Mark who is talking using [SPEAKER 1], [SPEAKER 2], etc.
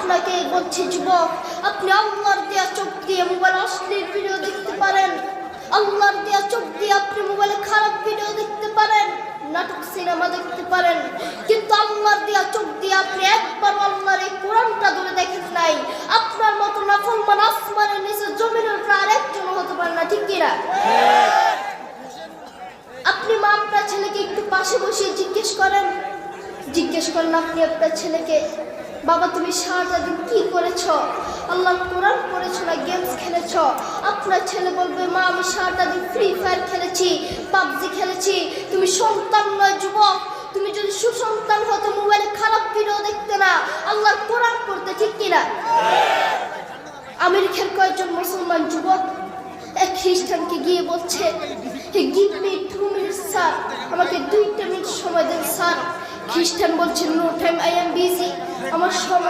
[SPEAKER 1] আপনাকে বলছি যুবক, আপনি আল্লাহর দেয়া চোখ দিয়ে মোবাইল অশ্লীল ভিডিও দেখতে পারেন, আল্লাহর দেয়া চোখ দিয়ে আপনি মোবাইলে খারাপ ভিডিও দেখতে পারেন, নাটক সিনেমা দেখতে পারেন, কিন্তু আল্লাহর দেয়া চোখ দিয়ে আপনি একবার আল্লাহর এই কোরআনটা ধরে দেখেন নাই। আপনার মতো নাফরমান আসমানের নিচে জমিনের উপর আরেকজন হতে পারে না, ঠিক কিনা? আপনি মা আপনার ছেলেকে একটু পাশে বসিয়ে জিজ্ঞেস করেন আপনি আপনার ছেলেকে, বাবা তুমি সারাটা দিন কি করেছ? আল্লাহর কোরআন পড়েছ না গেমস খেলেছ? আপনার ছেলে বলবে মা আমি সারাটা দিন ফ্রি ফায়ার খেলেছি, পাবজি খেলেছি। তুমি সন্তান নয় যুবক, তুমি যদি সুসন্তান হতে মোবাইলে খারাপ ভিডিও দেখতে না, আল্লাহর কোরআন পড়তে, ঠিক কিনা? আমেরিকার কয়েকজন মুসলমান যুবক এক খ্রিস্টানকে গিয়ে বলছে, গিভ মি 2 minutes স্যার, আমাকে 2 মিনিট সময় দেন স্যার। খ্রিস্টান বলছে no time, I am busy, আমার সময়